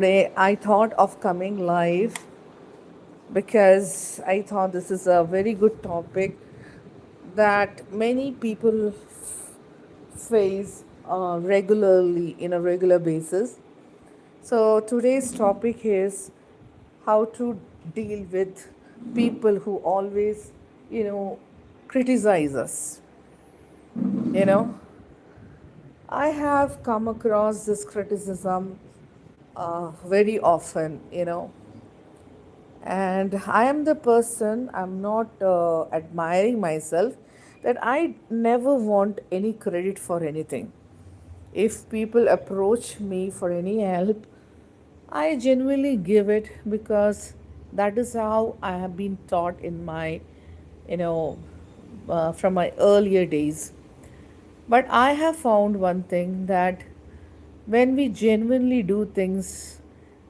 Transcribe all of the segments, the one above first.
Today, I thought of coming live because I thought this is a very good topic that many people face regularly in a regular basis. So, today's topic is how to deal with people who always, you know, criticize us. You know, I have come across this criticism very often, and I am the person, I'm not admiring myself, that I never want any credit for anything. If people approach me for any help, I genuinely give it, because that is how I have been taught in my you know from my earlier days. But I have found one thing, that when we genuinely do things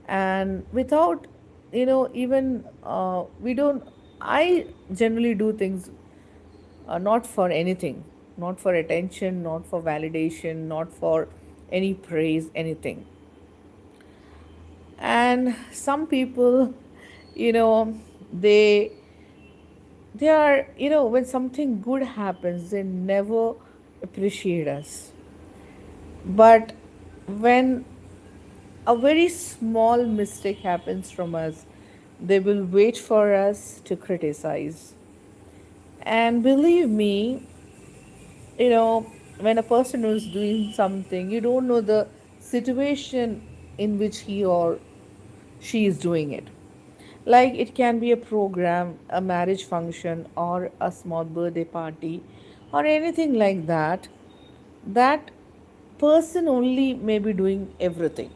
and without, even we don't, I generally do things not for anything, not for attention, not for validation, not for any praise, anything. And some people, you know, they they are, when something good happens, they never appreciate us. But when a very small mistake happens from us, they will wait for us to criticize. And believe me, when a person is doing something, you don't know the situation in which he or she is doing it. Like, it can be a program, a marriage function, or a small birthday party, or anything like that. That person only may be doing everything.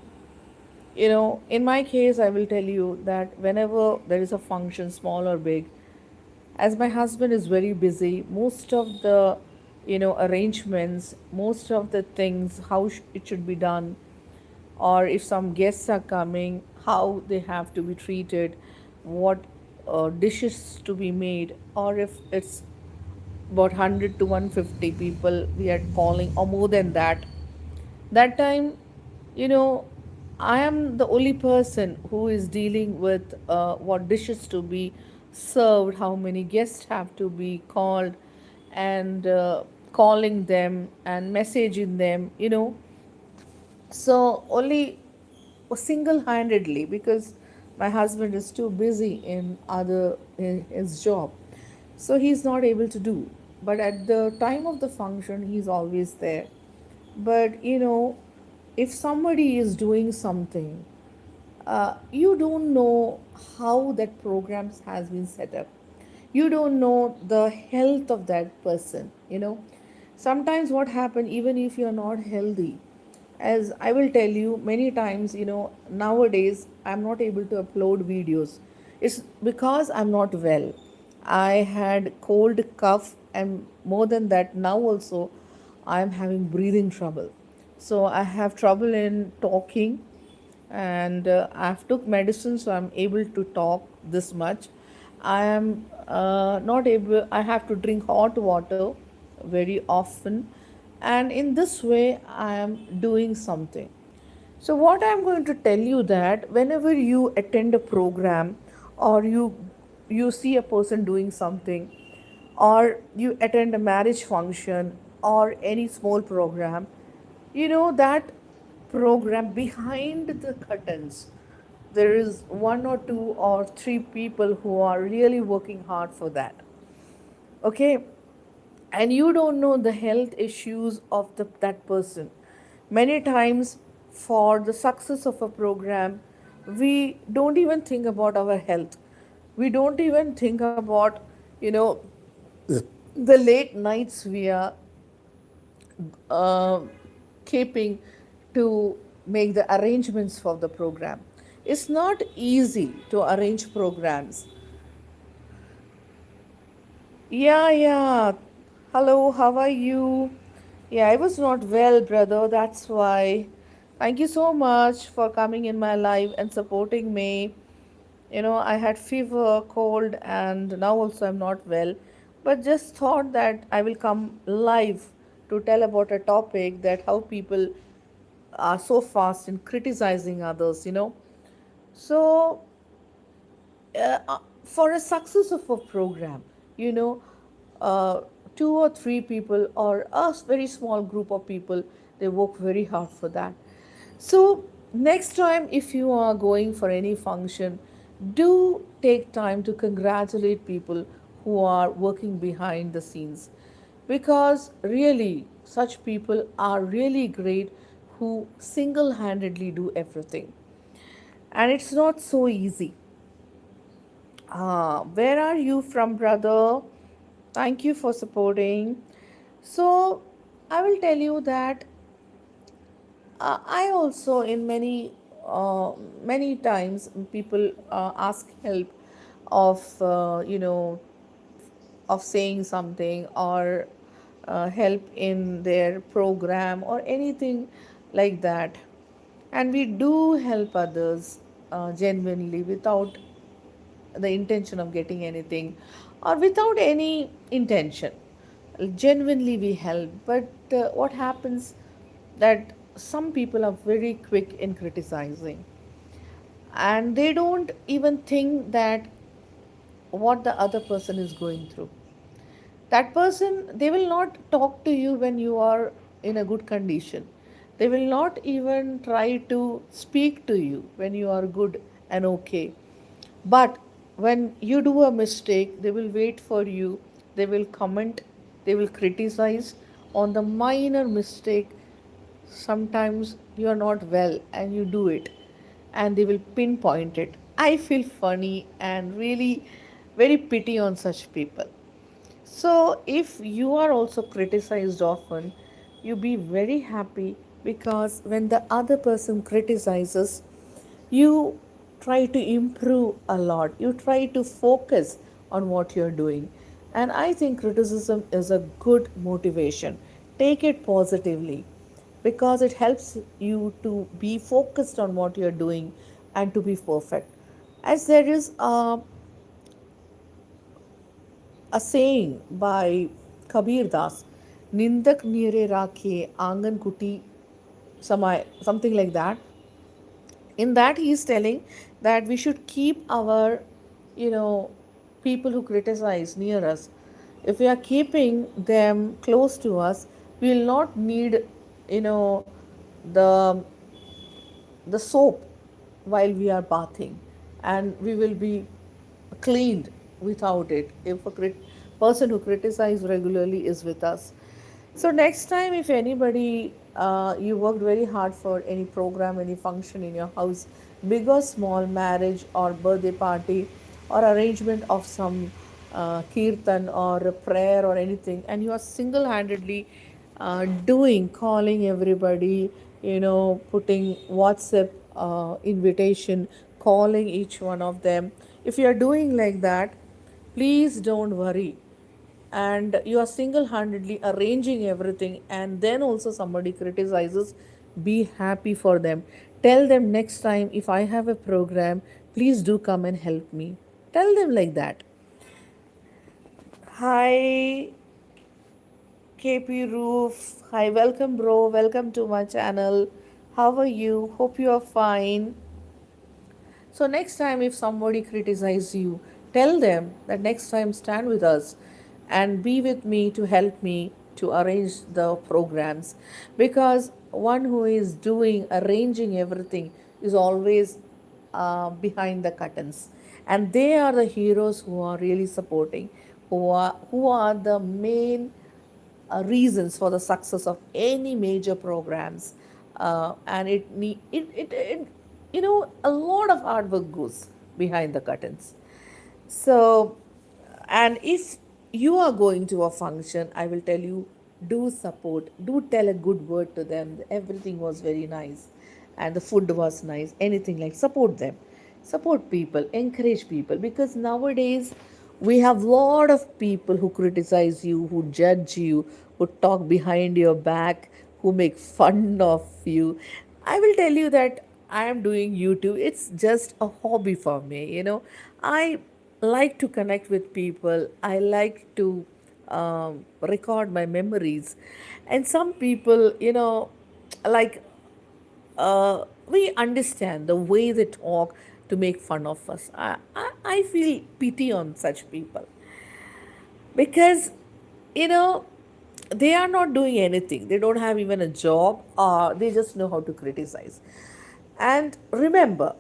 In my case, I will tell you that whenever there is a function, small or big, as my husband is very busy, most of the arrangements, most of the things, how it should be done, or if some guests are coming, how they have to be treated, what dishes to be made, or if it's about 100 to 150 people we are calling, or more than that. That time, you know I am the only person who is dealing with what dishes to be served, how many guests have to be called, and calling them and messaging them, so only single handedly, because my husband is too busy in his job, so he's not able to do. But at the time of the function, he's always there. But if somebody is doing something, you don't know how that programs has been set up. You don't know the health of that person. Sometimes what happen, even if you're not healthy, as I will tell you many times, nowadays I'm not able to upload videos. It's because I'm not well. I had cold, cough, and more than that, now also I'm having breathing trouble. So I have trouble in talking, and I've took medicine, so I'm able to talk this much. I am not able. I have to drink hot water very often, and in this way, I am doing something. So what I'm going to tell you, that whenever you attend a program, or you see a person doing something, or you attend a marriage function or any small program, that program, behind the curtains, there is one or two or three people who are really working hard for that. Okay, and you don't know the health issues of that person. Many times, for the success of a program, we don't even think about our health. We don't even think about, you know the late nights we are uh, keeping to make the arrangements for the program. It's not easy to arrange programs. Yeah, yeah. Hello, how are you? Yeah, I was not well, brother. That's why. Thank you so much for coming in my life and supporting me. I had fever, cold, and now also I'm not well. But just thought that I will come live to tell about a topic, that how people are so fast in criticizing others. So for a success of a program, you know, uh, two or three people or a very small group of people, they work very hard for that. So next time if you are going for any function, do take time to congratulate people who are working behind the scenes, because really such people are really great, who single handedly do everything, and it's not so easy. Where are you from, brother? Thank you for supporting. So, I will tell you that I also, in many times, people ask help of, of saying something, or help in their program or anything like that. And we do help others genuinely, without the intention of getting anything, or without any intention. Genuinely we help, but what happens that some people are very quick in criticizing, and they don't even think that what the other person is going through. That person, they will not talk to you when you are in a good condition. They will not even try to speak to you when you are good and okay. But when you do a mistake, they will wait for you, they will comment, they will criticize on the minor mistake. Sometimes you are not well and you do it, and they will pinpoint it. I feel funny and really very pity on such people. So, if you are also criticized often, you be very happy, because when the other person criticizes, you try to improve a lot. You try to focus on what you're doing. And I think criticism is a good motivation. Take it positively, because it helps you to be focused on what you're doing and to be perfect. As there is a saying by Kabir Das, Nindak Nire Rakhe Angan Kuti Samay, something like that. In that, he is telling that we should keep our, you know, people who criticize near us. If we are keeping them close to us, we will not need, you know, the the soap while we are bathing, and we will be cleaned without it if a person who criticizes regularly is with us. So next time, if anybody, you worked very hard for any program, any function in your house, big or small, marriage or birthday party, or arrangement of some kirtan or a prayer or anything, and you are single-handedly doing, calling everybody, putting WhatsApp invitation, calling each one of them. If you are doing like that, please don't worry, and you are single handedly arranging everything, and then also somebody criticizes, be happy for them. Tell them, next time if I have a program, please do come and help me. Tell them like that. Hi, KP Roof. Hi, welcome, bro. Welcome to my channel. How are you? Hope you are fine. So next time if somebody criticizes you, tell them that next time stand with us and be with me to help me to arrange the programs, because one who is doing arranging everything is always behind the curtains, and they are the heroes who are really supporting, who are the main reasons for the success of any major programs. And a lot of hard work goes behind the curtains. So, and if you are going to a function, I will tell you, do support, do tell a good word to them. Everything was very nice and the food was nice, anything, like support them, support people, encourage people, because nowadays we have lot of people who criticize you, who judge you, who talk behind your back, who make fun of you. I will tell you that I am doing YouTube. It's just a hobby for me. I like to connect with people. I like to record my memories. And some people, like we understand the way they talk, to make fun of us. I feel pity on such people because, you know, they are not doing anything. They don't have even a job. They just know how to criticize. And remember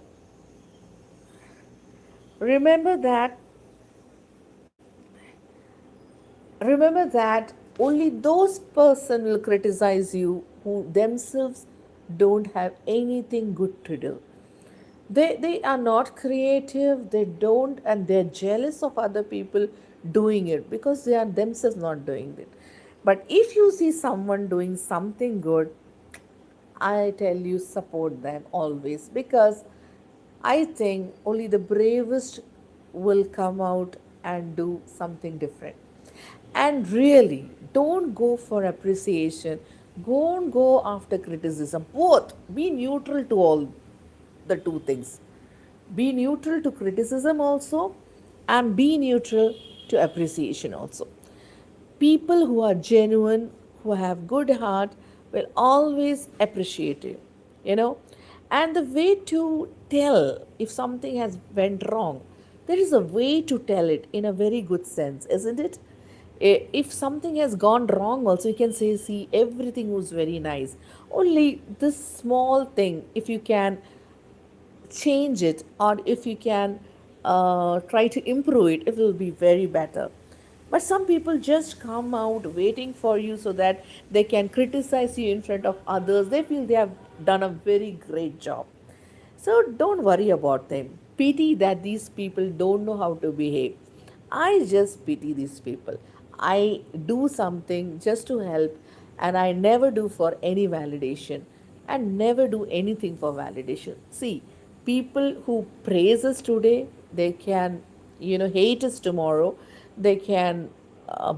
that remember that only those person will criticize you who themselves don't have anything good to do. They are not creative, they don't, and they're jealous of other people doing it because they are themselves not doing it. But if you see someone doing something good, I tell you, support them always, because I think only the bravest will come out and do something different. And really, don't go for appreciation, don't go after criticism. Both, be neutral to all the two things. Be neutral to criticism also, and be neutral to appreciation also. People who are genuine, who have good heart, will always appreciate you, you know. And the way to tell if something has went wrong, there is a way to tell it in a very good sense, isn't it? If something has gone wrong also, you can say, see, everything was very nice, only this small thing, if you can change it, or if you can try to improve it, it will be very better. But some people just come out waiting for you so that they can criticize you in front of others. They feel they have done a very great job. So don't worry about them. Pity that these people don't know how to behave. I just pity these people. I do something just to help, and I never do for any validation, and never do anything for validation. See, people who praise us today, they can, hate us tomorrow. They can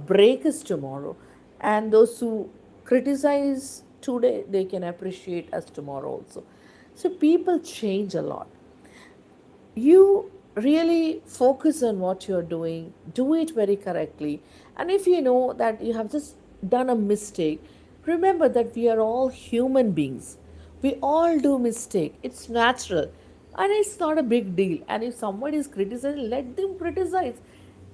break us tomorrow. And those who criticize today, they can appreciate us tomorrow also. So people change a lot. You really focus on what you're doing, do it very correctly. And if you know that you have just done a mistake, remember that we are all human beings. We all do mistake. It's natural. And it's not a big deal. And if somebody is criticizing, let them criticize.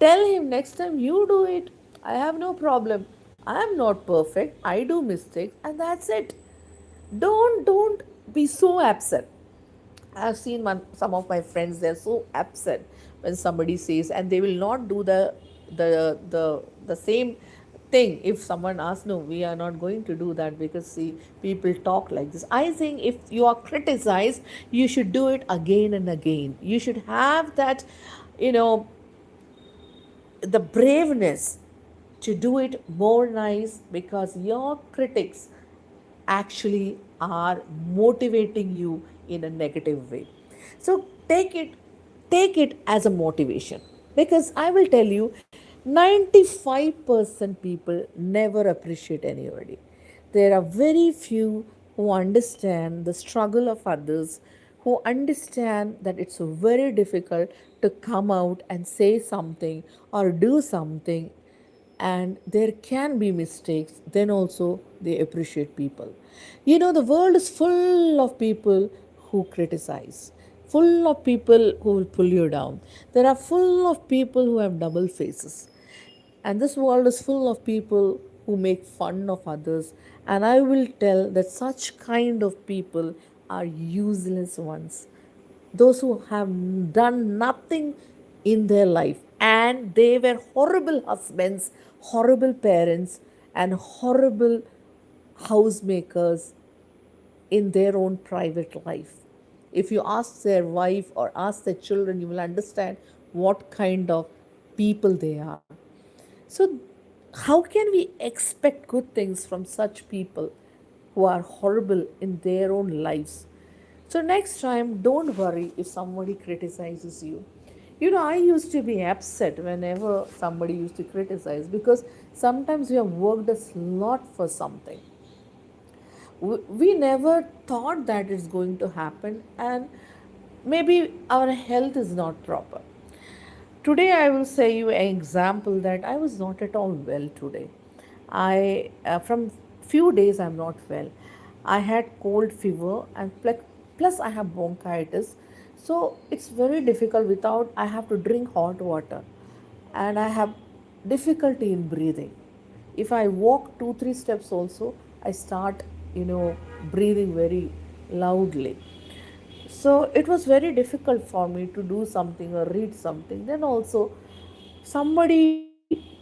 Tell him, next time you do it, I have no problem. I am not perfect. I do mistakes, and that's it. Don't be so upset. I've seen some of my friends, they're so upset when somebody says, and they will not do the same thing. If someone asks, no, we are not going to do that, because see, people talk like this. I think if you are criticized, you should do it again and again. You should have that, you know, the braveness to do it more nice, because your critics actually are motivating you in a negative way. So take it as a motivation, because I will tell you, 95% people never appreciate anybody. There are very few who understand the struggle of others, who understand that it's very difficult to come out and say something or do something, and there can be mistakes, then also they appreciate people. The world is full of people who criticize, full of people who will pull you down. There are full of people who have double faces. And this world is full of people who make fun of others. And I will tell that such kind of people are useless ones. Those who have done nothing in their life, and they were horrible husbands, horrible parents, and horrible housemakers in their own private life. If you ask their wife or ask their children, you will understand what kind of people they are. So, how can we expect good things from such people who are horrible in their own lives? So, next time, don't worry if somebody criticizes you. I used to be upset whenever somebody used to criticize, because sometimes we have worked a lot for something. We never thought that it's going to happen, and maybe our health is not proper. Today, I will say you an example that I was not at all well today. From few days, I'm not well. I had cold fever, and plus I have bronchitis. So it's very difficult. Without, I have to drink hot water, and I have difficulty in breathing. If I walk 2 3 steps also, I start, you know, breathing very loudly. So it was very difficult for me to do something or read something. Then also, somebody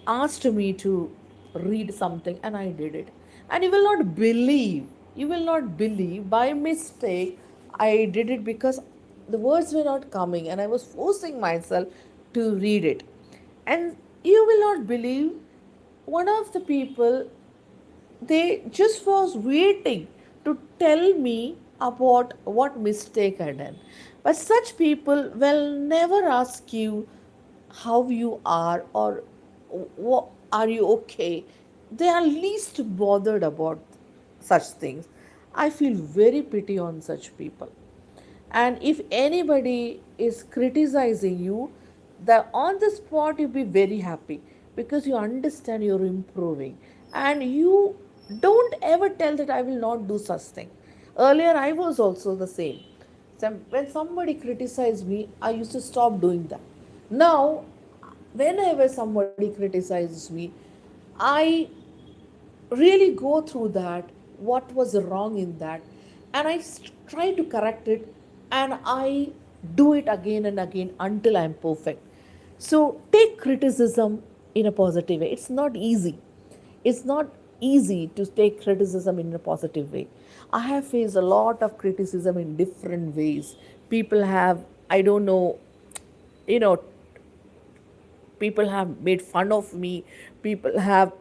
asked me to read something, and I did it. And you will not believe, by mistake I did it, because the words were not coming and I was forcing myself to read it. And you will not believe, one of the people, they just was waiting to tell me about what mistake I done. But such people will never ask you how you are, or are you okay. They are least bothered about such things. I feel very pity on such people. And if anybody is criticizing you, the on the spot you be very happy, because you understand you're improving, and you don't ever tell that I will not do such thing. Earlier I was also the same. When somebody criticized me, I used to stop doing that. Now, whenever somebody criticizes me, I really go through that, what was wrong in that, and I try to correct it, and I do it again and again until I'm perfect. So take criticism in a positive way. It's not easy. It's not easy to take criticism in a positive way. I have faced a lot of criticism in different ways. People have, I don't know, you know, people have made fun of me. People have,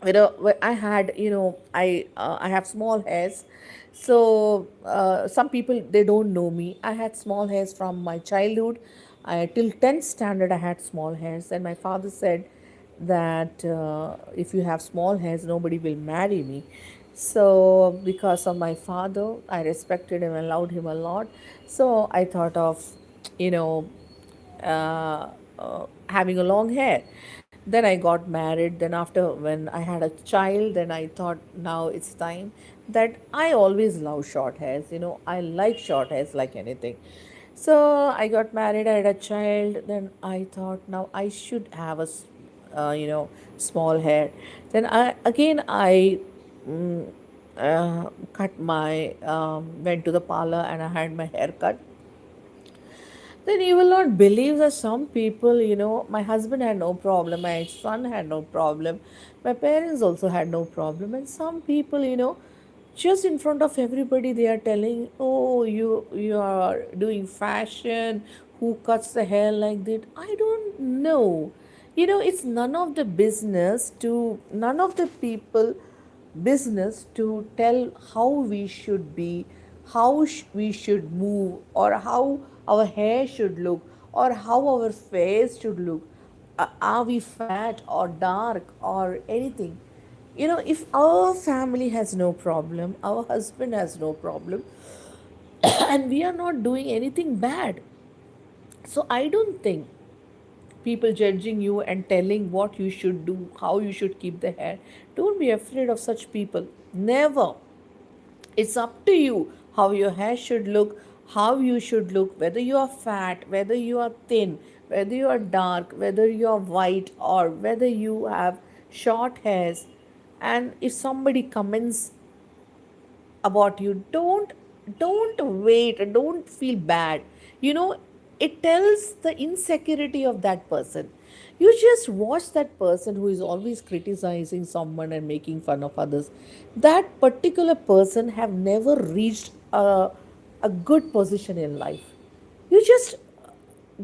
I had, I have small hairs. So some people, they don't know me. I had small hairs from my childhood. Till 10th standard I had small hairs, and my father said that if you have small hairs, nobody will marry me. So because of my father, I respected him and loved him a lot. So I thought of, you know having a long hair. Then I got married. Then after, when I had a child, then I thought, now it's time that I always love short hairs. I like short hairs like anything. So I got married, I had a child. Then I thought, now I should have small hair. Then I cut my went to the parlor and I had my hair cut. Then you will not believe that some people, my husband had no problem, my son had no problem, my parents also had no problem, and some people, just in front of everybody, they are telling, "Oh, you are doing fashion. Who cuts the hair like that?" I don't know. It's none of the people business to tell how we should be, how we should move, or how our hair should look, or how our face should look. Are we fat or dark or anything? If our family has no problem, our husband has no problem, and we are not doing anything bad. So I don't think people judging you and telling what you should do, how you should keep the hair. Don't be afraid of such people. Never. It's up to you how your hair should look, how you should look, whether you are fat, whether you are thin, whether you are dark, whether you are white, or whether you have short hairs. And if somebody comments about you, don't wait, don't feel bad. It tells the insecurity of that person. You just watch that person who is always criticizing someone and making fun of others. That particular person have never reached a good position in life. You just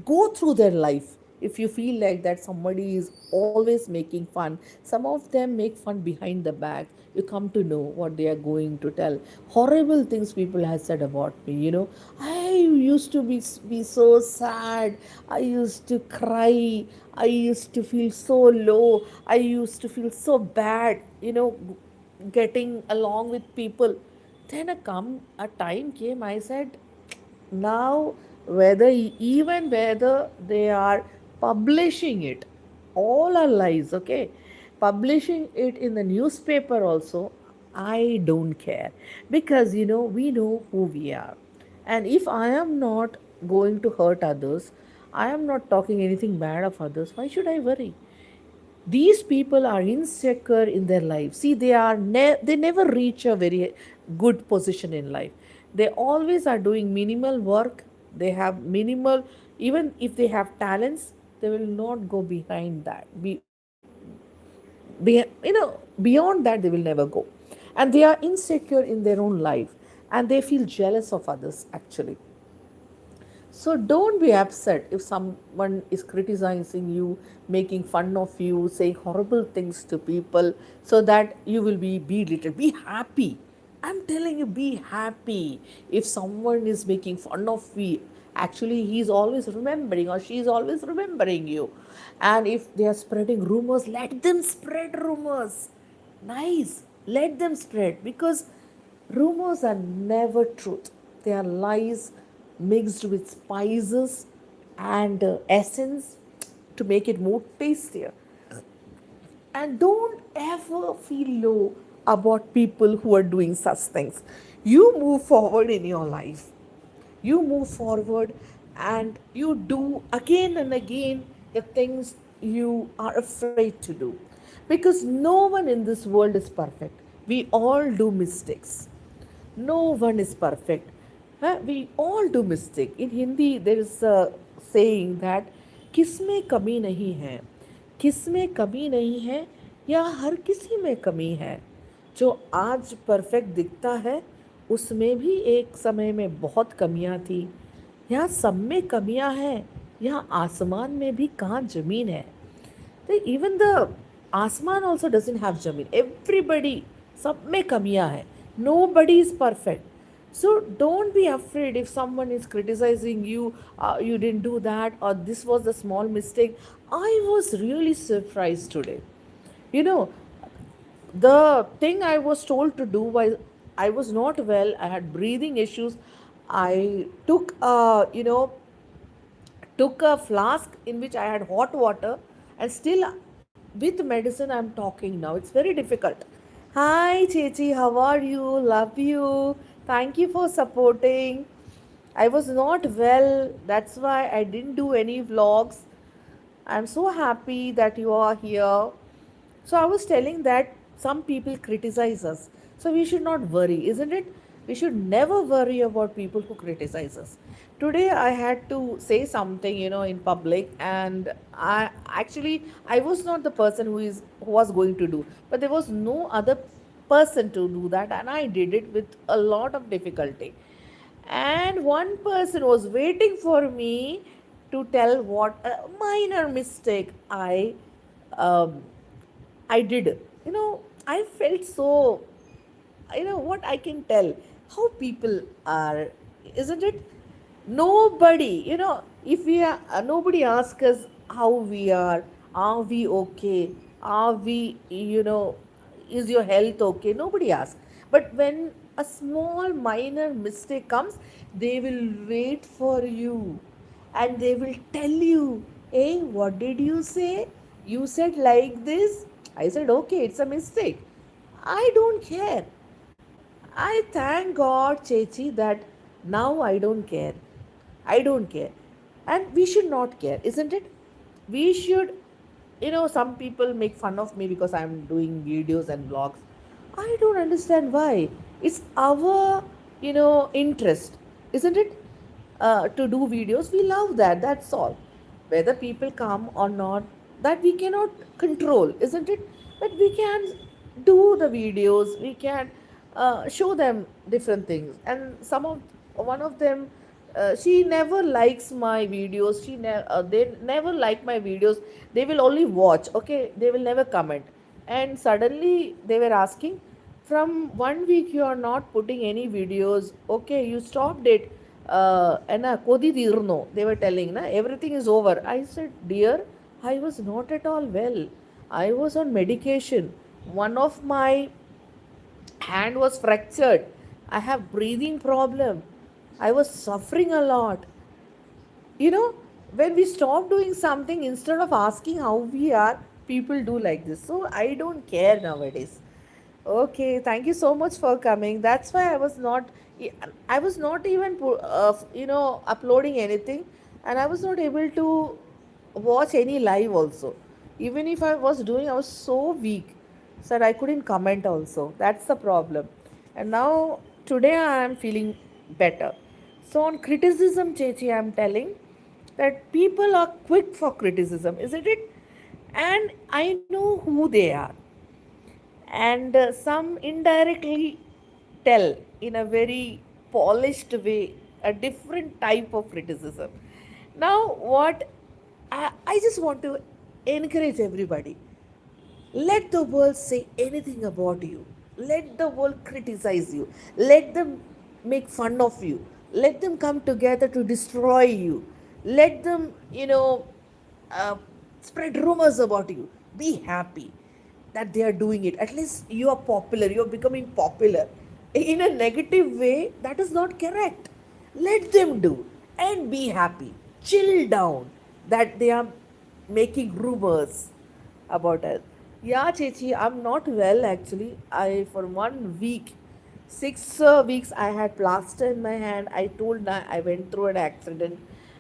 go through their life. If you feel like that somebody is always making fun, some of them make fun behind the back, you come to know what they are going to tell. Horrible things people have said about me. I used to be so sad. I used to cry. I used to feel so low. I used to feel so bad, getting along with people. Then a time came, I said, now, whether they are publishing it, all are lies, okay? Publishing it in the newspaper also, I don't care, because we know who we are. And if I am not going to hurt others. I am not talking anything bad of others. Why should I worry? These people are insecure in their life. See, they never reach a very good position in life. They always are doing minimal work. They have minimal, even if they have talents, they will not go behind that. Beyond that, they will never go, and they are insecure in their own life, and they feel jealous of others actually. So don't be upset if someone is criticizing you, making fun of you, saying horrible things to people, so that you will be belittled. Be happy. I'm telling you, be happy. If someone is making fun of you, actually he's always remembering or she is always remembering you. And if they are spreading rumors, let them spread rumors. Nice. Let them spread, because rumors are never truth. They are lies mixed with spices and essence to make it more tastier. And don't ever feel low about people who are doing such things. You move forward in your life. You move forward and you do again and again the things you are afraid to do. Because no one in this world is perfect. We all do mistakes. No one is perfect. We all do mistake. In Hindi, there is a saying that किस में कमी नहीं है, किस में कमी नहीं है, या हर किसी में कमी है. जो आज परफेक्ट दिखता है, उसमें भी एक समय में बहुत कमियां थी. यहाँ सब में कमियां हैं. यहाँ आसमान में भी कहाँ ज़मीन है. तो इवन द आसमान ऑल्सो डजेंट हैव जमीन. एवरीबडी, सब में कमियां हैं. Nobody is perfect. So don't be afraid if someone is criticizing you, you didn't do that, or this was a small mistake. I was really surprised today. You know, the thing I was told to do was, I was not well, I had breathing issues. I took a flask in which I had hot water, and still with medicine I'm talking now. It's very difficult. Hi Chechi, how are you? Love you. Thank you for supporting. I was not well, that's why I didn't do any vlogs. I'm so happy that you are here. So I was telling that some people criticize us. So we should not worry, isn't it? We should never worry about people who criticize us. Today I had to say something, in public, and I was not the person who was going to do, but there was no other person to do that, and I did it with a lot of difficulty. And one person was waiting for me to tell what a minor mistake um, I did. I felt so, what I can tell, how people are, isn't it? Nobody, if we are, nobody asks us how we are we okay, are we, is your health okay? Nobody asks. But when a small minor mistake comes, they will wait for you and they will tell you, hey, what did you say? You said like this. I said, okay, it's a mistake. I don't care. I thank God, Chechi, that now I don't care. I don't care. And we should not care, isn't it? We should, some people make fun of me because I'm doing videos and vlogs. I don't understand why. It's our, interest, isn't it? To do videos. We love that. That's all. Whether people come or not, that we cannot control, isn't it? But we can do the videos. We can show them different things. And one of them, she never likes my videos. They never like my videos. They will only watch. Okay, they will never comment. And suddenly they were asking, from 1 week you are not putting any videos. Okay, you stopped it. Kodi tirno. They were telling, na, everything is over. I said, dear, I was not at all well. I was on medication. One of my hand was fractured. I have breathing problem. I was suffering a lot. When we stop doing something, instead of asking how we are, people do like this. So I don't care nowadays. Okay, thank you so much for coming. That's why I was not even uploading anything, and I was not able to watch any live also. Even if I was doing, I was so weak, so that I couldn't comment also. That's the problem. And now today I am feeling better. So on criticism, Chechi, I'm telling that people are quick for criticism, isn't it? And I know who they are, and some indirectly tell in a very polished way a different type of criticism. Now, what I just want to encourage everybody, let the world say anything about you. Let the world criticize you. Let them make fun of you. Let them come together to destroy you. Let them, uh, spread rumors about you. Be happy that they are doing it. At least you are popular. You are becoming popular. In a negative way, that is not correct. Let them do and be happy. Chill down that they are making rumors about us. Yeah, Chechi, I'm not well actually. I for 1 week, 6 weeks, I had plaster in my hand. I told I went through an accident,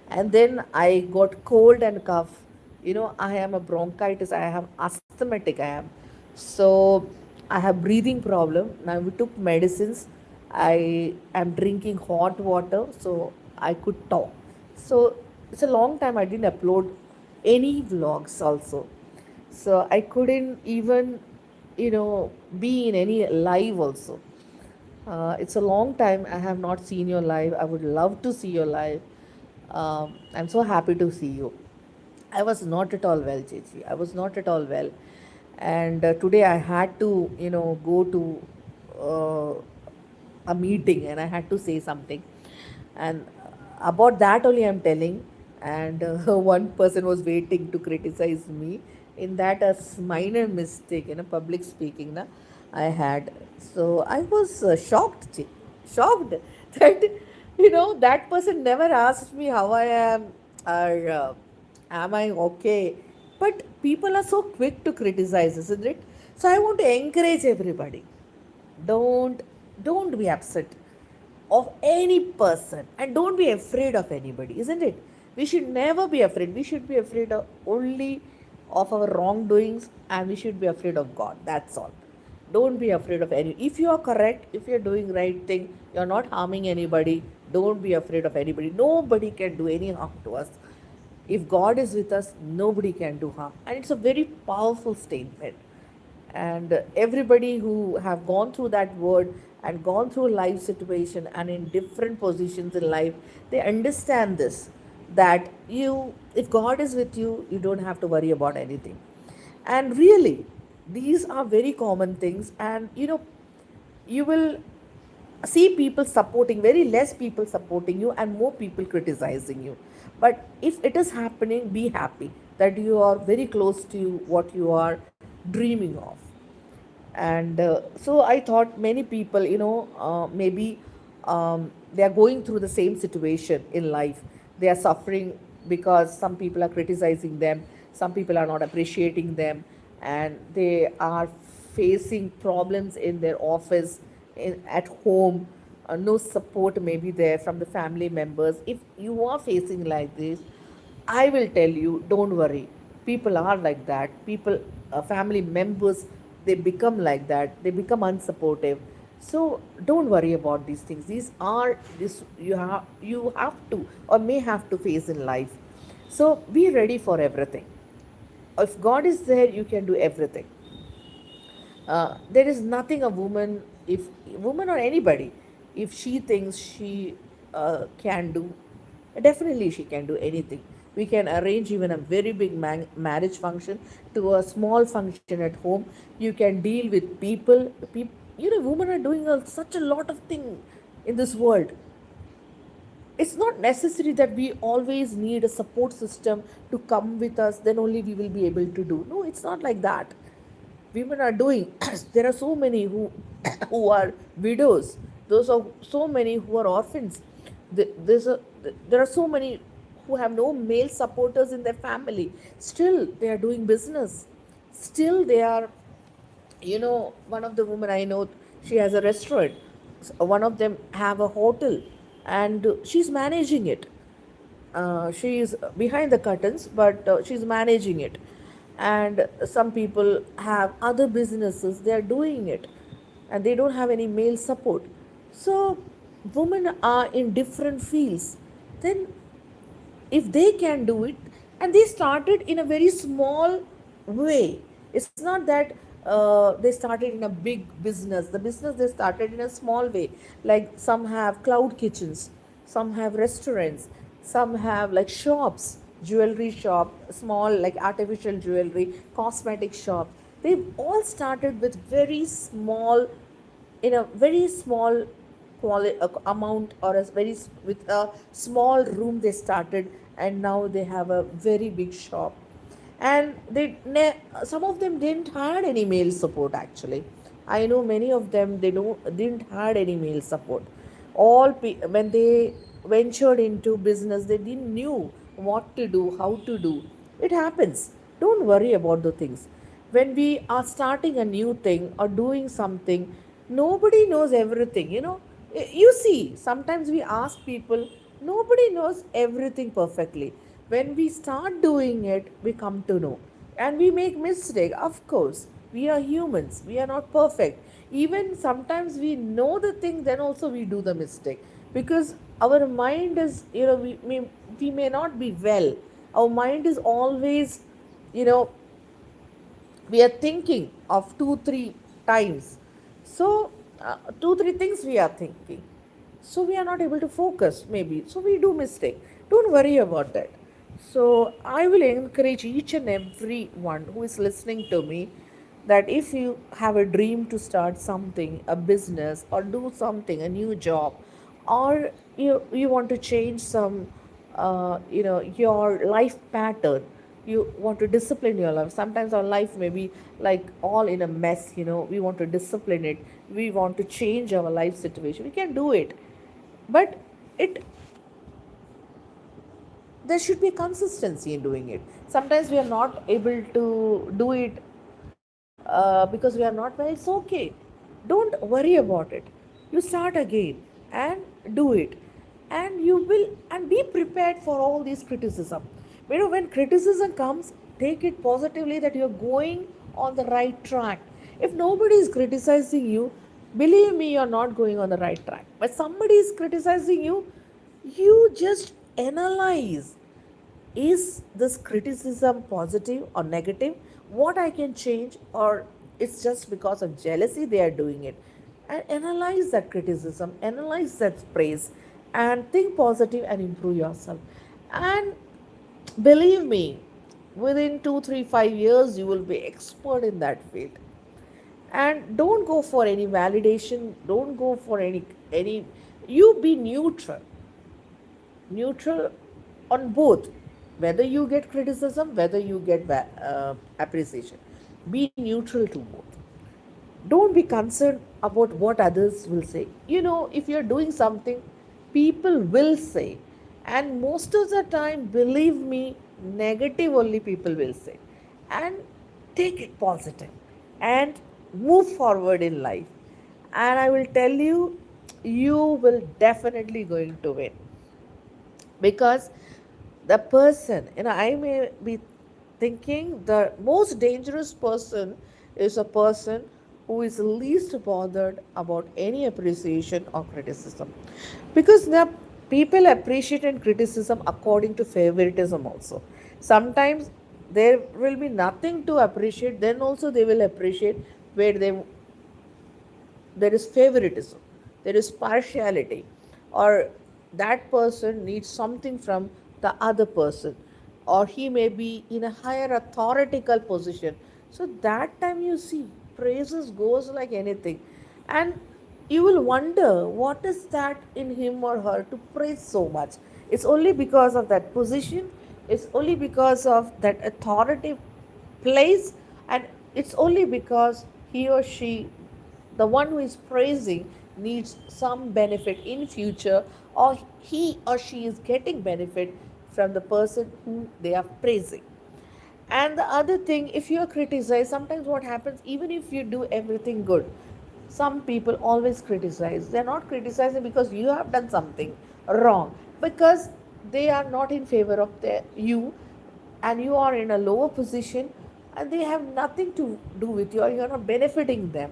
and then I got cold and cough. I am a bronchitis. I am asthmatic. I am so I have breathing problem. Now we took medicines. I am drinking hot water so I could talk. So it's a long time I didn't upload any vlogs also. So I couldn't even, be in any live also. It's a long time I have not seen your live. I would love to see your live. I'm so happy to see you. I was not at all well, Chechi. I was not at all well. And today I had to, go to a meeting and I had to say something. And about that only I'm telling. And one person was waiting to criticize me. In that, a minor mistake in a public speaking, I had. So I was shocked that, that person never asked me how I am or am I okay. But people are so quick to criticize, isn't it? So I want to encourage everybody, don't don't be upset of any person, and don't be afraid of anybody, isn't it? We should never be afraid. We should be afraid of only of our wrongdoings, and we should be afraid of God. That's all. Don't be afraid of any. If you are correct, if you're doing right thing, you're not harming anybody, don't be afraid of anybody. Nobody can do any harm to us. If God is with us, nobody can do harm. And it's a very powerful statement. And everybody who have gone through that word and gone through life situation and in different positions in life, they understand this, that you, if God is with you, you don't have to worry about anything. And really, these are very common things. And you will see people supporting, very less people supporting you and more people criticizing you. But if it is happening, be happy that you are very close to what you are dreaming of. And so I thought many people, maybe they are going through the same situation in life. They are suffering because some people are criticizing them, some people are not appreciating them, and they are facing problems in their office, at home. No support may be there from the family members. If you are facing like this, I will tell you, don't worry. People are like that. People, family members, they become like that. They become unsupportive. So don't worry about these things. These are this you have to or may have to face in life. So be ready for everything. If God is there, you can do everything. There is nothing a woman, if woman or anybody, if she thinks she can do, definitely she can do anything. We can arrange even a very big marriage function to a small function at home. You can deal with people. Women are doing such a lot of things in this world. It's not necessary that we always need a support system to come with us, then only we will be able to do. No, it's not like that. Women are doing. There are so many who who are widows. Those are so many who are orphans. There are so many who have no male supporters in their family. Still they are doing business. Still they are One of the women I know, she has a restaurant. One of them have a hotel, and she's managing it. She is behind the curtains, but she's managing it. And some people have other businesses, they are doing it, and they don't have any male support. So women are in different fields. Then if they can do it, and they started in a very small way, it's not that they started in a big business. The business they started in a small way. Like some have cloud kitchens, some have restaurants, some have like shops, jewelry shop, small like artificial jewelry, cosmetic shop. They've all started with very small, in a very small amount, or a with a small room they started, and now they have a very big shop. And some of them didn't had any male support actually. I know many of them, they didn't had any male support. When they ventured into business, they didn't knew what to do, how to do. It happens. Don't worry about the things. When we are starting a new thing or doing something, nobody knows everything, you see, sometimes we ask people, nobody knows everything perfectly. When we start doing it, we come to know. And we make mistake, of course. We are humans, we are not perfect. Even sometimes we know the thing, then also we do the mistake. Because our mind is, we may not be well. Our mind is always, you know, we are thinking of two, three times. So, two, three things we are thinking. So we are not able to focus, maybe. So we do mistake. Don't worry about that. So I will encourage each and every one who is listening to me that if you have a dream to start something, a business, or do something, a new job, or you want to change some, your life pattern, you want to discipline your life. Sometimes our life may be like all in a mess, we want to discipline it, we want to change our life situation, we can do it. But it there should be consistency in doing it. Sometimes we are not able to do it because we are not well. It's okay. Don't worry about it. You start again and do it, and you will, and be prepared for all these criticism. When criticism comes, take it positively, that you're going on the right track. If nobody is criticizing you, believe me, you're not going on the right track. But somebody is criticizing you, you just analyze, is this criticism positive or negative, what I can change, or it's just because of jealousy they are doing it. And analyze that criticism, analyze that praise, and think positive and improve yourself. And believe me, within 2 3 5 years you will be expert in that field. And don't go for any validation, don't go for any you be neutral on both, whether you get criticism, whether you get appreciation. Be neutral to both. Don't be concerned about what others will say. If you're doing something, people will say. And most of the time, believe me, negative only people will say. And take it positive and move forward in life. And I will tell you, you will definitely going to win. Because the person, I may be thinking the most dangerous person is a person who is least bothered about any appreciation or criticism. Because the people appreciate and criticism according to favoritism also. Sometimes there will be nothing to appreciate, then also they will appreciate where there is favoritism, there is partiality, or that person needs something from the other person, or he may be in a higher authoritative position. So that time you see praises goes like anything, and you will wonder what is that in him or her to praise so much. It's only because of that position, it's only because of that authoritative place, and it's only because he or she, the one who is praising, needs some benefit in future, or he or she is getting benefit from the person who they are praising. And the other thing, if you are criticized, sometimes what happens, even if you do everything good, some people always criticize. They're not criticizing because you have done something wrong, because they are not in favor of you, and you are in a lower position, and they have nothing to do with you, or you're not benefiting them,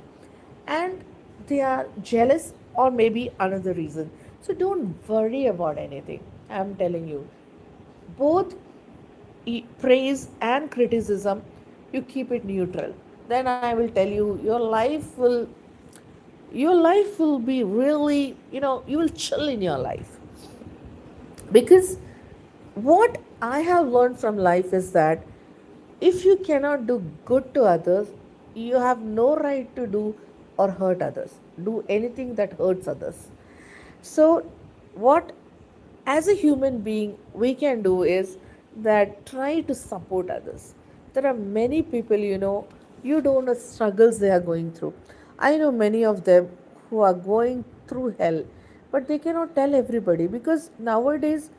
and they are jealous, or maybe another reason. So don't worry about anything. I'm telling you, both praise and criticism, you keep it neutral. Then I will tell you, your life will be really, you will chill in your life. Because what I have learned from life is that if you cannot do good to others, you have no right to do or hurt others, do anything that hurts others. So, what as a human being we can do is that try to support others. There are many people, you don't know struggles they are going through. I know many of them who are going through hell, but they cannot tell everybody, because nowadays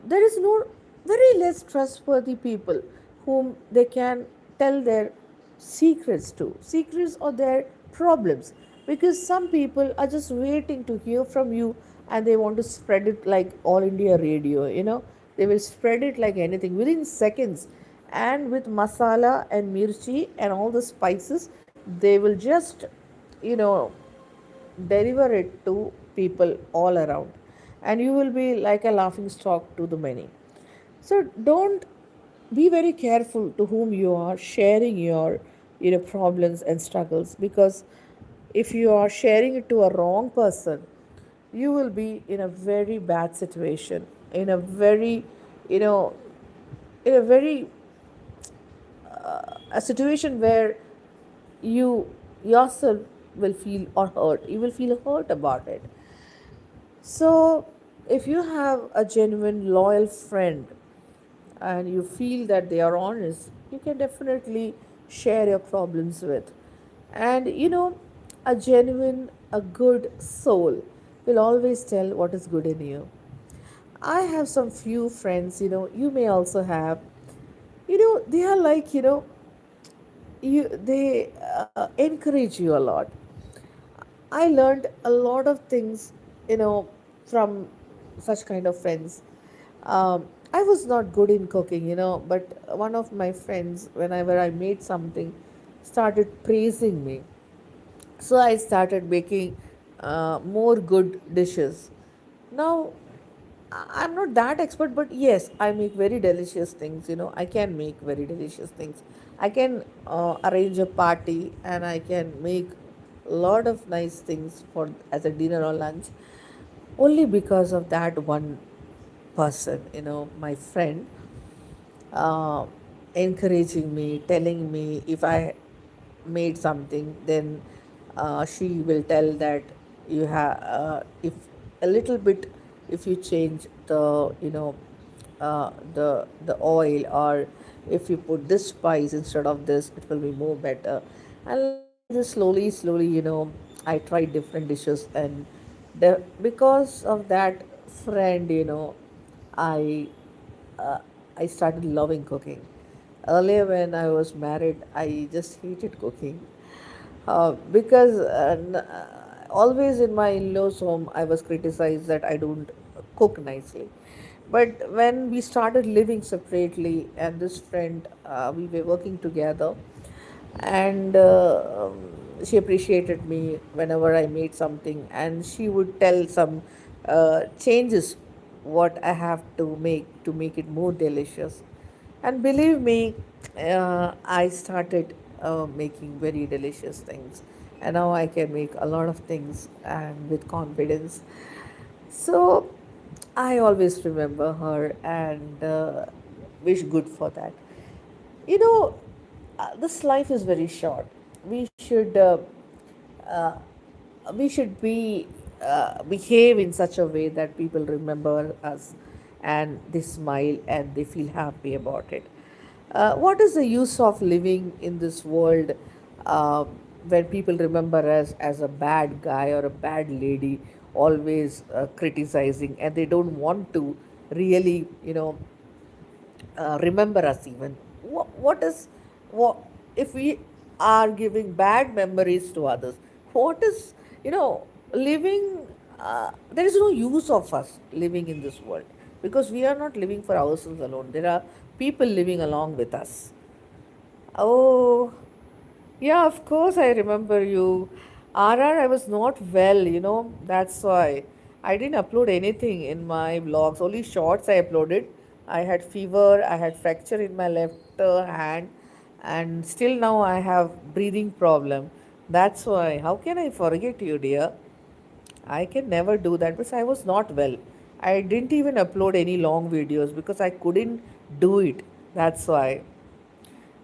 there is no very less trustworthy people whom they can tell their secrets or their problems, because some people are just waiting to hear from you, and they want to spread it like all India radio, they will spread it like anything within seconds. And with masala and mirchi and all the spices, they will just, you know deliver it to people all around, and you will be like a laughing stock to the many. So don't, be very careful to whom you are sharing your, problems and struggles, because if you are sharing it to a wrong person, you will be in a very bad situation, in a very, you know in a very, a situation where you yourself will feel or hurt, you will feel hurt about it. So if you have a genuine loyal friend, and you feel that they are honest, you can definitely share your problems with. And a genuine, a good soul will always tell what is good in you. I have some few friends, you may also have, they are like, they encourage you a lot. I learned a lot of things, from such kind of friends. I was not good in cooking, but one of my friends, whenever I made something, started praising me. So I started making more good dishes. Now, I'm not that expert, but yes, I make very delicious things. I can make very delicious things. I can arrange a party, and I can make a lot of nice things for as a dinner or lunch, only because of that one person, my friend, uh, encouraging me, telling me if I made something, then she will tell that you have, if a little bit, if you change the, the oil, or if you put this spice instead of this, it will be more better. And like this, slowly, I tried different dishes, and because of that friend, I uh, I started loving cooking. Earlier, when I was married, I just hated cooking, because always in my in-laws' home, I was criticized that I don't cook nicely. But when we started living separately, and this friend, we were working together, and she appreciated me whenever I made something, and she would tell some changes what I have to make it more delicious. And believe me, I started making very delicious things, and now I can make a lot of things and with confidence. So I always remember her, and wish good for that. You know, this life is very short. We should uh, we should be behave in such a way that people remember us, and they smile and they feel happy about it. What is the use of living in this world uh, when people remember us as a bad guy or a bad lady, always criticizing, and they don't want to really, remember us even. what is what if we are giving bad memories to others? What is, you know, living? There is no use of us living in this world because we are not living for ourselves alone. There are people living along with us. Oh, yeah, of course, I remember you. RR, I was not well, you know, that's why I didn't upload anything in my vlogs, only shorts I uploaded. I had fever, I had fracture in my left hand, and still now I have breathing problem. That's why. How can I forget you, dear? I can never do that because I was not well. I didn't even upload any long videos because I couldn't do it. That's why.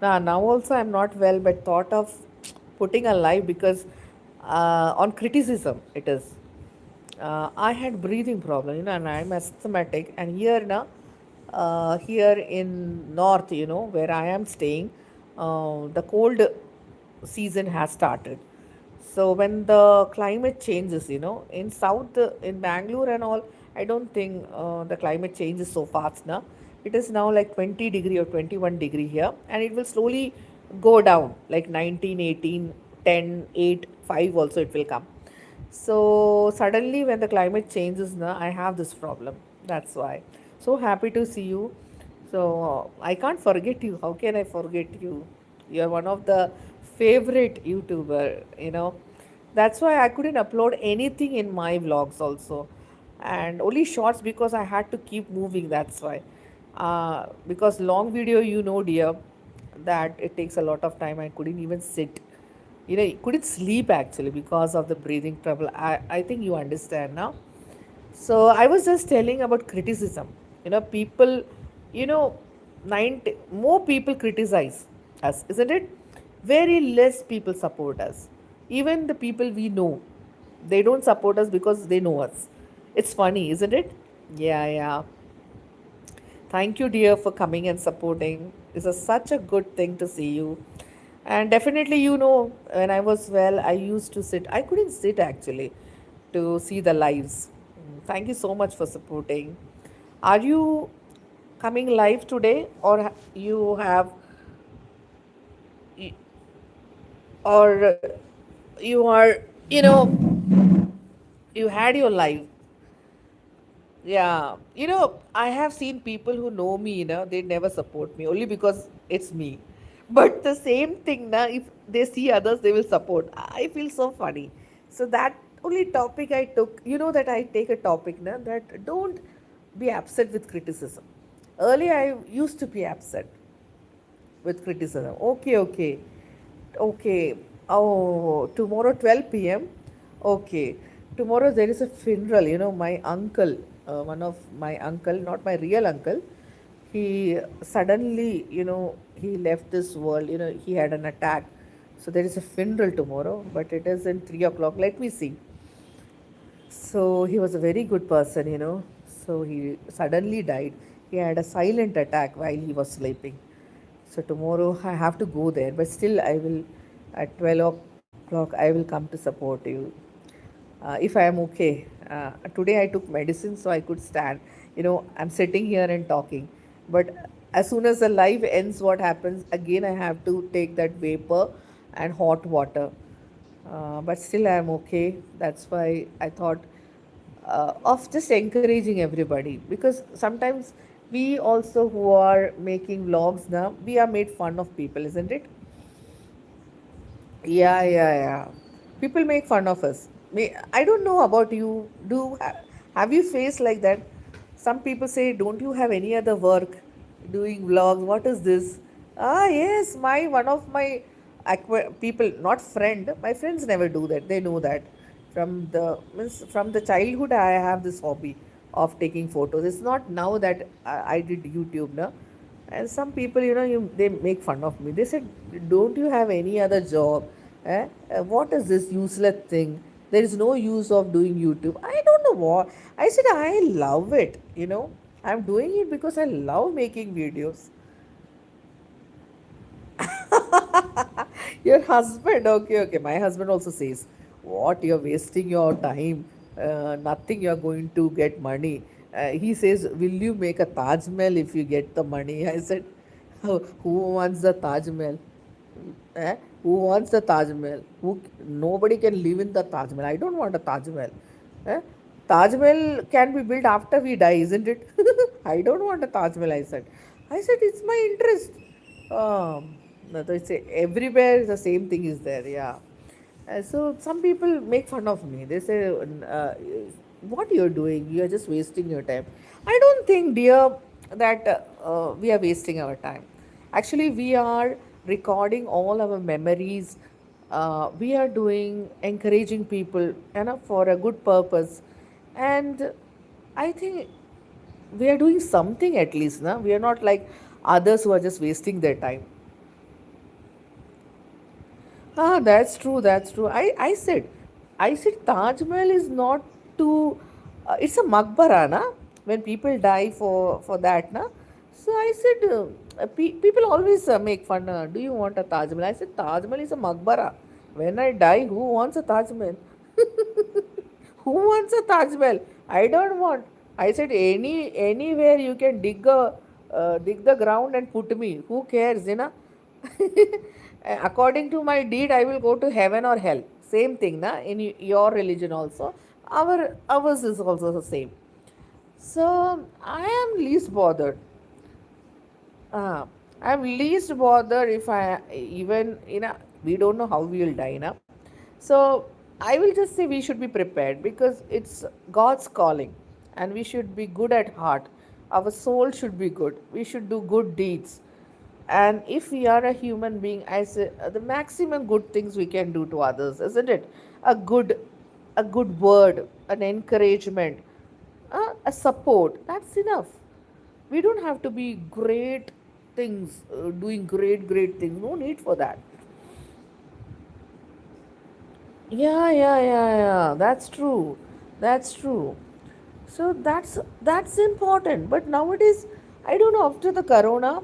Now also I'm not well, but thought of putting a live because on criticism it is. I had breathing problem, you know, and I'm asthmatic. And here now, here in north, you know, where I am staying, the cold season has started. So when the climate changes, you know, in south, in Bangalore and all, I don't think the climate changes so fast now. It is now like 20 degree or 21 degree here, and it will slowly go down like 19, 18, 10, 8, 5 also it will come. So suddenly when the climate changes now, I have this problem. That's why. So happy to see you. So I can't forget you. How can I forget you? You're one of the favorite YouTuber, you know. That's why I couldn't upload anything in my vlogs also. And only shorts because I had to keep moving. That's why. Because long video, you know, dear, that it takes a lot of time. I couldn't even sit, you know, couldn't sleep actually because of the breathing trouble. I think you understand now. So I was just telling about criticism. You know, people, you know, 90 more people criticize us, isn't it? Very less people support us. Even the people we know, they don't support us because they know us. It's funny, isn't it? Yeah, yeah. Thank you, dear, for coming and supporting. It's such a good thing to see you. And definitely, you know, when I was well, I used to sit. I couldn't sit actually to see the lives. Thank you so much for supporting. Are you coming live today, or you have, or you are, you know, you had your live? Yeah, you know, I have seen people who know me, you know, they never support me only because it's me. But the same thing now, if they see others, they will support. I feel so funny. So that only topic I took, you know, that I take a topic now that don't be upset with criticism. Earlier, I used to be upset with criticism. Okay, okay, okay. Oh, tomorrow 12 p.m. Okay, tomorrow there is a funeral. You know, my uncle, one of my uncle, not my real uncle, he suddenly, you know, he left this world. You know, he had an attack. So there is a funeral tomorrow, but it is in 3 o'clock. Let me see. So he was a very good person, you know. So he suddenly died. He had a silent attack while he was sleeping. So tomorrow I have to go there, but still I will at 12 o'clock I will come to support you. If I am okay. Today I took medicine so I could stand. You know, I'm sitting here and talking. But as soon as the life ends, what happens? Again, I have to take that vapor and hot water. But still, I'm okay. That's why I thought of just encouraging everybody because sometimes we also who are making vlogs now, we are made fun of people, isn't it? Yeah, yeah, yeah. People make fun of us. I don't know about you. Have you faced like that? Some people say, "Don't you have any other work doing vlogs? What is this?" Ah, yes, my one of my people, not friend. My friends never do that. They know that from the childhood. I have this hobby of taking photos. It's not now that I did YouTube now. And some people, you know, they make fun of me. They said, "Don't you have any other job? What is this useless thing? There is no use of doing YouTube." I don't know what. I said, "I love it. You know, I'm doing it because I love making videos." Your husband, okay, okay. My husband also says, "What, you're wasting your time? Nothing you're going to get money." He says, "Will you make a Taj Mahal if you get the money?" I said, Who wants the Taj Mahal? Eh? Who wants the Taj Mahal? Nobody can live in the Taj Mahal. I don't want a Taj Mahal. Eh? Taj Mahal can be built after we die, isn't it? I don't want a Taj Mahal. I said it's my interest. No, they say everywhere the same thing is there. Yeah. So some people make fun of me. They say, "What you're doing? You're just wasting your time." I don't think, dear, that we are wasting our time. Actually, we are recording all our memories. We are doing encouraging people, for a good purpose, and I think we are doing something at least. Na? We are not like others who are just wasting their time. Ah, that's true. That's true. I said Taj Mahal is not to. It's a makbara, na? When people die for that, na. So I said, people always make fun. Do you want a Taj Mahal? I said Taj Mahal is a makbara. When I die, who wants a Taj Mahal? Who wants a Taj Mahal? I don't want. I said anywhere you can dig the ground and put me. Who cares, you know? According to my deed, I will go to heaven or hell. Same thing, na? In your religion also. Ours is also the same. So I am least bothered. Uh, I'm least bothered if I even we don't know how we will die now. So I will just say we should be prepared because it's God's calling, and we should be good at heart. Our soul should be good. We should do good deeds. And if we are a human being, I say the maximum good things we can do to others, isn't it? A good, a good word, an encouragement, a support. That's enough. We don't have to be great things, doing great things. No need for that. Yeah. That's true. That's true. So that's important. But nowadays, I don't know. After the corona,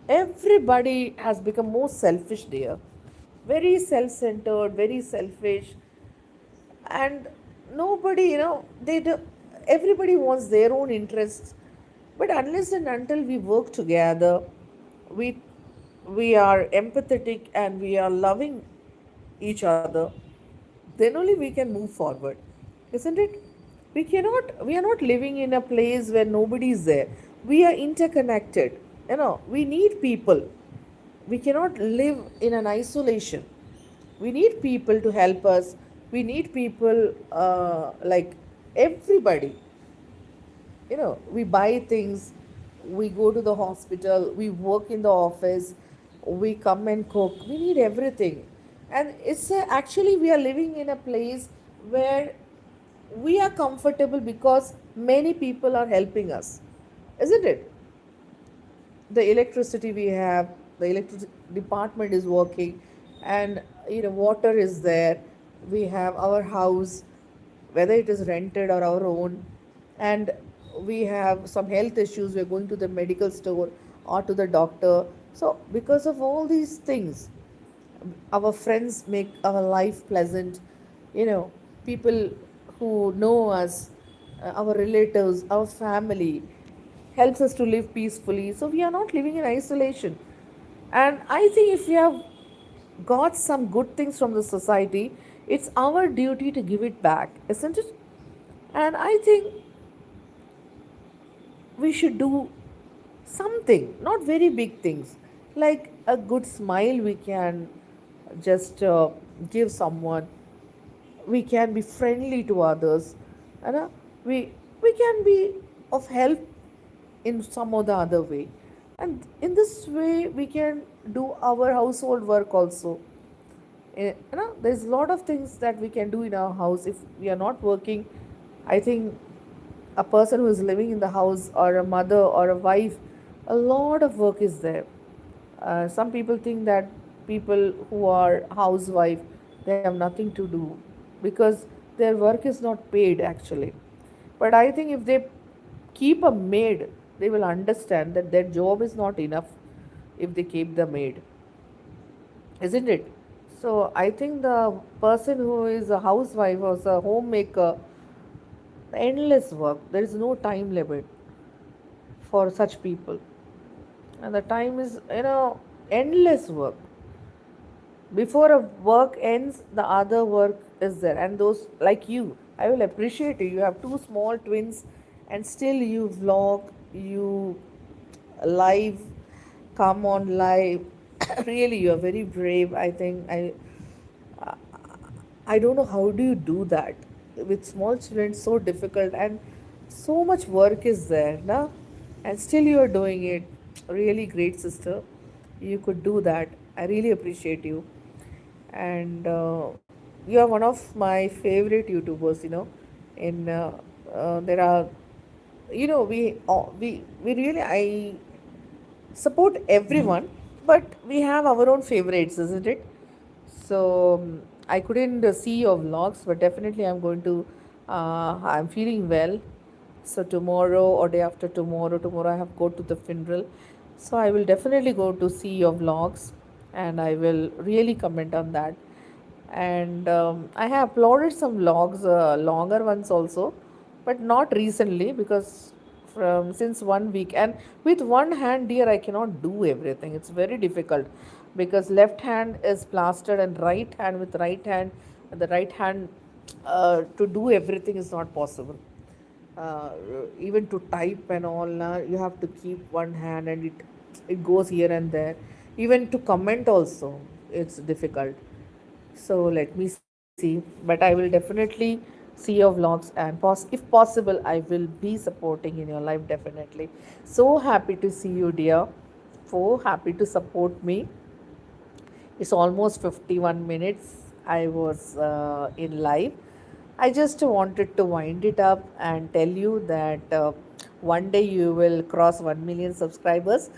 everybody has become more selfish, dear. Very self-centered, very selfish, and nobody, they do. Everybody wants their own interests. But unless and until we work together, we we are empathetic and we are loving each other, then only we can move forward, isn't it? We are not living in a place where nobody is there. We are interconnected. We need people. We cannot live in an isolation. We need people to help us. We need people, like everybody. We buy things, we go to the hospital, we work in the office, we come and cook. We need everything. And actually, we are living in a place where we are comfortable because many people are helping us, isn't it? The electricity we have, the electric department is working, and water is there. We have our house, whether it is rented or our own, and we have some health issues, we're going to the medical store or to the doctor. So because of all these things, our friends make our life pleasant. People who know us, our relatives, our family, helps us to live peacefully. So we are not living in isolation. And I think if we have got some good things from the society, it's our duty to give it back, isn't it? And I think we should do something, not very big things, like a good smile we can just give someone. We can be friendly to others, and we can be of help in some or the other way. And in this way, we can do our household work also. There's a lot of things that we can do in our house if we are not working. I think a person who is living in the house, or a mother or a wife, a lot of work is there. Some people think that people who are housewife, they have nothing to do because their work is not paid actually. But I think if they keep a maid, they will understand that their job is not enough if they keep the maid, isn't it? So I think the person who is a housewife or a homemaker, endless work, there is no time limit for such people. and the time is, endless work. Before a work ends, the other work is there. And those like you, I will appreciate you. You have two small twins, and still you vlog, you live, come on live. Really, you are very brave. I think I don't know how do you do that with small children. So difficult, and so much work is there, na? And still you are doing it. Really great, sister. You could do that. I really appreciate you. And you are one of my favorite YouTubers. In there are, we really I support everyone, but we have our own favorites, isn't it? So I couldn't see your vlogs, but definitely I'm going to. I'm feeling well, so tomorrow or day after tomorrow I have go to the funeral, so I will definitely go to see your vlogs, and I will really comment on that. And I have uploaded some vlogs, longer ones also, but not recently because from since 1 week, and with one hand, dear, I cannot do everything. It's very difficult because left hand is plastered and right hand with right hand, the right hand to do everything is not possible. uh, Even to type and all, you have to keep one hand, and it goes here and there. Even to comment also, it's difficult. So let me see. But I will definitely see your vlogs, and if possible, I will be supporting in your life definitely. So happy to see you, dear. So happy to support me. It's almost 51 minutes I was in live. I just wanted to wind it up and tell you that one day you will cross 1 million subscribers.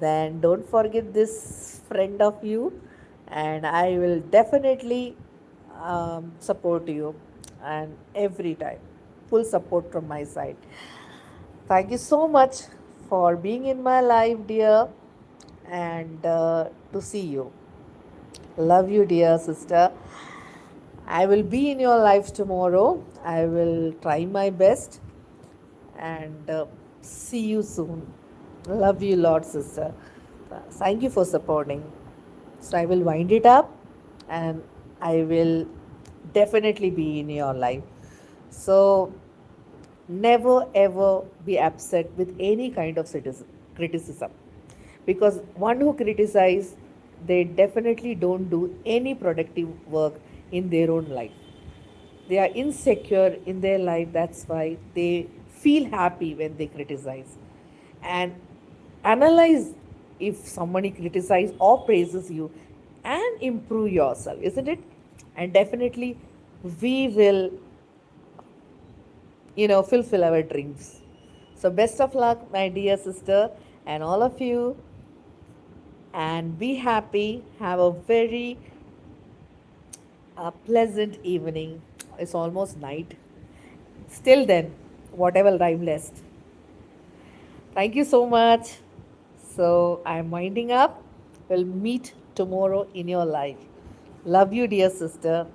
Then don't forget this friend of you, and I will definitely support you, and every time. Full support from my side. Thank you so much for being in my life, dear, and to see you. Love you, dear sister. I will be in your life tomorrow. I will try my best, and see you soon. Love you, Lord, sister. Thank you for supporting. So I will wind it up, and I will definitely be in your life. So never ever be upset with any kind of criticism, because one who criticize, they definitely don't do any productive work in their own life. They are insecure in their life, that's why they feel happy when they criticize. And analyze if somebody criticizes or praises you, and improve yourself, isn't it? And definitely we will, fulfill our dreams. So best of luck, my dear sister, and all of you, and be happy. Have a very pleasant evening. It's almost night. Still then, whatever time left. Thank you so much. So I'm winding up. We'll meet tomorrow in your life. Love you, dear sister.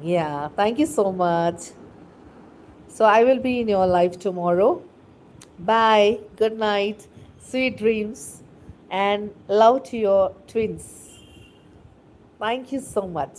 Yeah, thank you so much. So I will be in your life tomorrow. Bye. Good night. Sweet dreams. And love to your twins. Thank you so much.